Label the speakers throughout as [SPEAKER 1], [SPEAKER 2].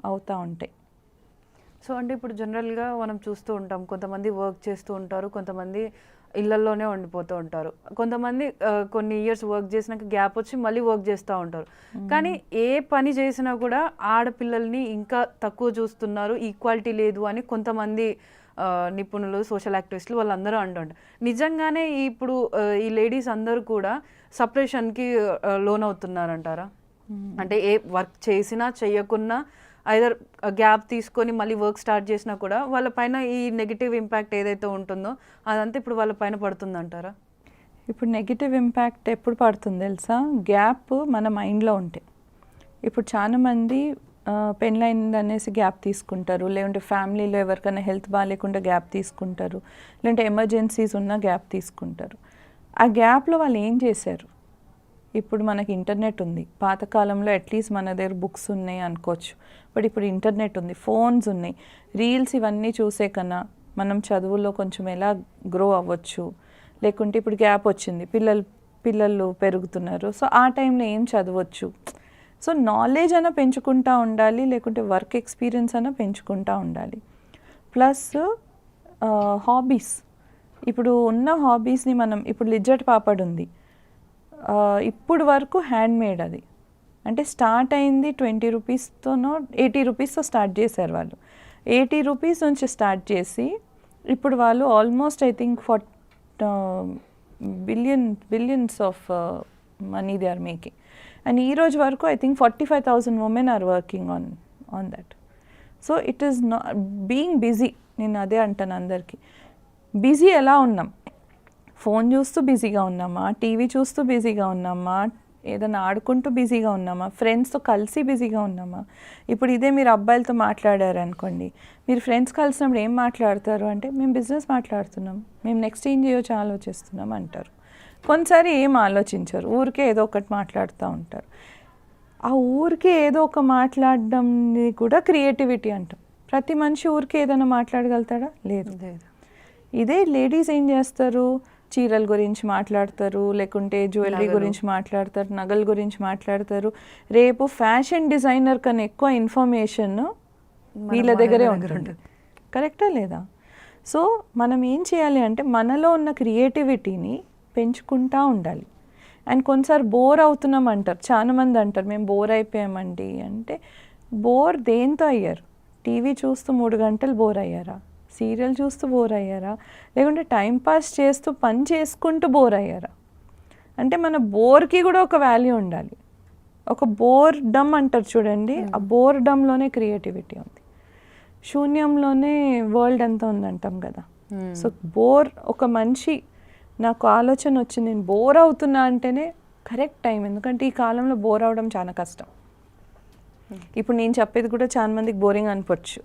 [SPEAKER 1] అవుతూ ఉంటాయి.
[SPEAKER 2] సో అంటే ఇప్పుడు జనరల్గా మనం చూస్తూ ఉంటాం, కొంతమంది వర్క్ చేస్తూ ఉంటారు, కొంతమంది ఇళ్లలోనే ఉండిపోతూ ఉంటారు, కొంతమంది కొన్ని ఇయర్స్ వర్క్ చేసినాక గ్యాప్ వచ్చి మళ్ళీ వర్క్ చేస్తూ ఉంటారు. కానీ ఏ పని చేసినా కూడా ఆడపిల్లల్ని ఇంకా తక్కువ చూస్తున్నారు, ఈక్వాలిటీ లేదు అని కొంతమంది నిపుణులు, సోషల్ యాక్టివిస్టులు వాళ్ళందరూ అంటుంటారు. నిజంగానే ఇప్పుడు ఈ లేడీస్ అందరూ కూడా సపరేషన్కి లోన్ అవుతున్నారంటారా? అంటే ఏ వర్క్ చేసినా చేయకున్నా ఐదర్ గ్యాప్ తీసుకొని మళ్ళీ వర్క్ స్టార్ట్ చేసినా కూడా వాళ్ళ పైన ఈ నెగిటివ్ ఇంపాక్ట్ ఏదైతే ఉంటుందో అదంతా ఇప్పుడు వాళ్ళ పైన పడుతుందంటారా?
[SPEAKER 1] ఇప్పుడు నెగిటివ్ ఇంపాక్ట్ ఎప్పుడు పడుతుంది తెలుసా? గ్యాప్ మన మైండ్లో ఉంటే. ఇప్పుడు చాలామంది పెళ్ళైంది అనేసి గ్యాప్ తీసుకుంటారు, లేదంటే ఫ్యామిలీలో ఎవరికైనా హెల్త్ బాగాలేకుండా గ్యాప్ తీసుకుంటారు, లేదంటే ఎమర్జెన్సీస్ ఉన్న గ్యాప్ తీసుకుంటారు. ఆ గ్యాప్లో వాళ్ళు ఏం చేశారు? ఇప్పుడు మనకి ఇంటర్నెట్ ఉంది. పాతకాలంలో అట్లీస్ట్ మన దగ్గర బుక్స్ ఉన్నాయి అనుకోవచ్చు, బట్ ఇప్పుడు ఇంటర్నెట్ ఉంది, ఫోన్స్ ఉన్నాయి, రీల్స్ ఇవన్నీ చూసే కన్నా మనం చదువుల్లో కొంచెం ఎలా గ్రో అవ్వచ్చు. లేకుంటే ఇప్పుడు గ్యాప్ వచ్చింది, పిల్లలు పెరుగుతున్నారు, సో ఆ టైంలో ఏం చదవచ్చు. సో నాలెడ్జ్ అయినా పెంచుకుంటూ ఉండాలి, లేకుంటే వర్క్ ఎక్స్పీరియన్స్ అయినా పెంచుకుంటూ ఉండాలి. ప్లస్ హాబీస్, ఇప్పుడు ఉన్న హాబీస్ని మనం, ఇప్పుడు లిజ్జట్ పాపడ్ ఉంది, ఇప్పుడు వరకు హ్యాండ్ మేడ్, అది అంటే స్టార్ట్ అయింది 20 రూపీస్తోనో 80 రూపీస్తో స్టార్ట్ చేశారు వాళ్ళు. 80 రూపీస్ నుంచి స్టార్ట్ చేసి ఇప్పుడు వాళ్ళు almost I think billions of money they are making. And ఈ రోజు వరకు I think 45,000 women are working on that. So it is not being busy. నేను అదే అంటాను అందరికీ, బిజీ ఎలా ఉన్నాం? ఫోన్ చూస్తూ బిజీగా ఉన్నామా, టీవీ చూస్తూ బిజీగా ఉన్నామా, ఏదైనా ఆడుకుంటూ బిజీగా ఉన్నామా, ఫ్రెండ్స్తో కలిసి బిజీగా ఉన్నామా? ఇప్పుడు ఇదే మీరు అబ్బాయిలతో మాట్లాడారు అనుకోండి, మీరు ఫ్రెండ్స్ కలిసినప్పుడు ఏం మాట్లాడతారు అంటే, మేము బిజినెస్ మాట్లాడుతున్నాం, మేము నెక్స్ట్ ఏం చేయొచ్చు ఆలోచిస్తున్నాం అంటారు. కొన్నిసారి ఏం ఆలోచించరు, ఊరికే ఏదో ఒకటి మాట్లాడుతూ ఉంటారు. ఆ ఊరికే ఏదో ఒక మాట్లాడడంని కూడా క్రియేటివిటీ అంటాం. ప్రతి మనిషి ఊరికే ఏదైనా మాట్లాడగలుగుతాడా? లేదు. ఇదే లేడీస్ ఏం చేస్తారు, చీరల గురించి మాట్లాడతారు, లేకుంటే జ్యువెలరీ గురించి మాట్లాడతారు, నగల గురించి మాట్లాడతారు. రేపు ఫ్యాషన్ డిజైనర్ కన్నా ఎక్కువ ఇన్ఫర్మేషన్ వీళ్ళ దగ్గరే ఉంటుంది. కరెక్టా లేదా? సో మనం ఏం చేయాలి అంటే మనలో ఉన్న క్రియేటివిటీని పెంచుకుంటూ ఉండాలి. అండ్ కొన్నిసారి బోర్ అవుతున్నాం అంటారు, చాలామంది అంటారు మేము బోర్ అయిపోయామండి అంటే, బోర్ దేంతో అయ్యారు? టీవీ చూస్తూ 3 గంటలు బోర్ అయ్యారా? సీరియల్ చూస్తూ బోర్ అయ్యారా? లేకుంటే టైంపాస్ చేస్తూ పని చేసుకుంటూ బోర్ అయ్యారా? అంటే మన బోర్కి కూడా ఒక వాల్యూ ఉండాలి. ఒక బోర్ డమ్ అంటారు చూడండి, ఆ బోర్ డమ్లోనే క్రియేటివిటీ ఉంది, శూన్యంలోనే వరల్డ్ అంతా ఉందంటాం కదా. సో బోర్, ఒక మనిషి నాకు ఆలోచన వచ్చింది నేను బోర్ అవుతున్నా అంటేనే కరెక్ట్ టైం. ఎందుకంటే ఈ కాలంలో బోర్ అవడం చాలా కష్టం. ఇప్పుడు నేను చెప్పేది కూడా చాలా మందికి బోరింగ్ అనిపించచ్చు.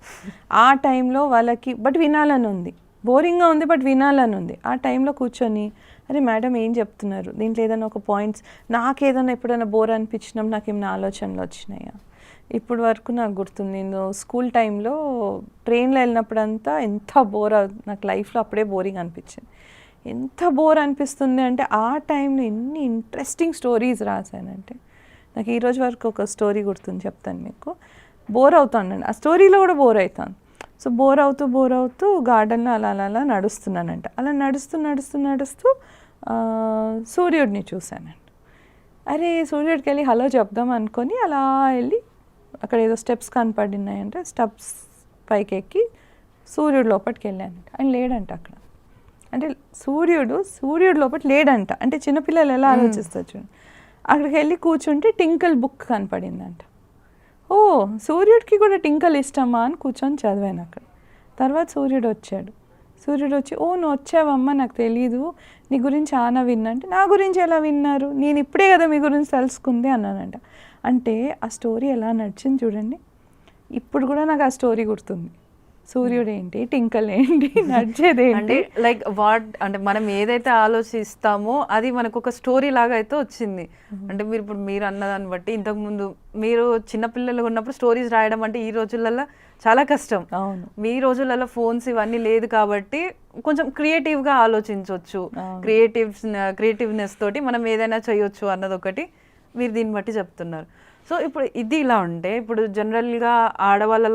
[SPEAKER 1] ఆ టైంలో వాళ్ళకి బట్ వినాలని ఉంది, బోరింగ్గా ఉంది బట్ వినాలని ఉంది. ఆ టైంలో కూర్చొని అరే మేడం ఏం చెప్తున్నారు, దీంట్లో ఏదైనా ఒక పాయింట్స్, నాకు ఏదైనా ఎప్పుడైనా బోర్ అనిపించినప్పుడు నాకు ఏమైనా ఆలోచనలు వచ్చినాయా? ఇప్పుడు వరకు నాకు గుర్తుంది, నేను స్కూల్ టైంలో ట్రైన్లో వెళ్ళినప్పుడంతా ఎంత బోర్ నాకు లైఫ్లో అప్పుడే బోరింగ్ అనిపించింది. ఎంత బోర్ అనిపిస్తుంది అంటే ఆ టైంలో ఎన్ని ఇంట్రెస్టింగ్ స్టోరీస్ రాశానంటే, నాకు ఈరోజు వరకు ఒక స్టోరీ గుర్తుంది, చెప్తాను మీకు. బోర్ అవుతానండి, ఆ స్టోరీలో కూడా బోర్ అవుతాను. సో బోర్ అవుతూ గార్డెన్లో అలా నడుస్తున్నానంట. అలా నడుస్తూ సూర్యుడిని చూశానండి. అరే సూర్యుడికి వెళ్ళి హలో చెప్దాం అనుకొని అలా వెళ్ళి అక్కడ ఏదో స్టెప్స్ కనపడినాయంటే స్టెప్స్ పైకి ఎక్కి సూర్యుడు లోపలికి వెళ్ళానంట. ఆయన లేడంట అక్కడ. అంటే సూర్యుడు లోపల లేడంట. అంటే చిన్నపిల్లలు ఎలా ఆలోచిస్తారు చూడండి. అక్కడికి వెళ్ళి కూర్చుంటే టింకల్ బుక్ కనపడిందంట. ఓ సూర్యుడికి కూడా టింకల్ ఇష్టమా అని కూర్చొని చదివాను అక్కడ. తర్వాత సూర్యుడు వచ్చి ఓ నువ్వు వచ్చావమ్మా, నాకు తెలీదు, నీ గురించి చాలా విన్నా అంటే, నా గురించి ఎలా విన్నారు, నేను ఇప్పుడే కదా మీ గురించి తెలుసుకుంది అన్నానంట. అంటే ఆ స్టోరీ ఎలా నడిచింది చూడండి. ఇప్పుడు కూడా నాకు ఆ స్టోరీ గుర్తుంది. సూర్యుడు ఏంటి, టింకల్ ఏంటి, నడిచేది ఏంటి,
[SPEAKER 2] లైక్ అంటే మనం ఏదైతే ఆలోచిస్తామో అది మనకు ఒక స్టోరీ లాగా అయితే వచ్చింది. అంటే మీరు అన్నదాన్ని బట్టి ఇంతకుముందు మీరు చిన్నపిల్లలు ఉన్నప్పుడు స్టోరీస్ రాయడం అంటే ఈ రోజులలో చాలా కష్టం.
[SPEAKER 1] అవును,
[SPEAKER 2] మీ రోజులలో ఫోన్స్ ఇవన్నీ లేదు కాబట్టి కొంచెం క్రియేటివ్గా ఆలోచించవచ్చు, క్రియేటివ్నెస్ తోటి మనం ఏదైనా చేయొచ్చు అన్నది ఒకటి మీరు దీన్ని బట్టి చెప్తున్నారు. సో ఇప్పుడు ఇది ఇలా ఉంటే ఇప్పుడు జనరల్గా ఆడవాళ్ళ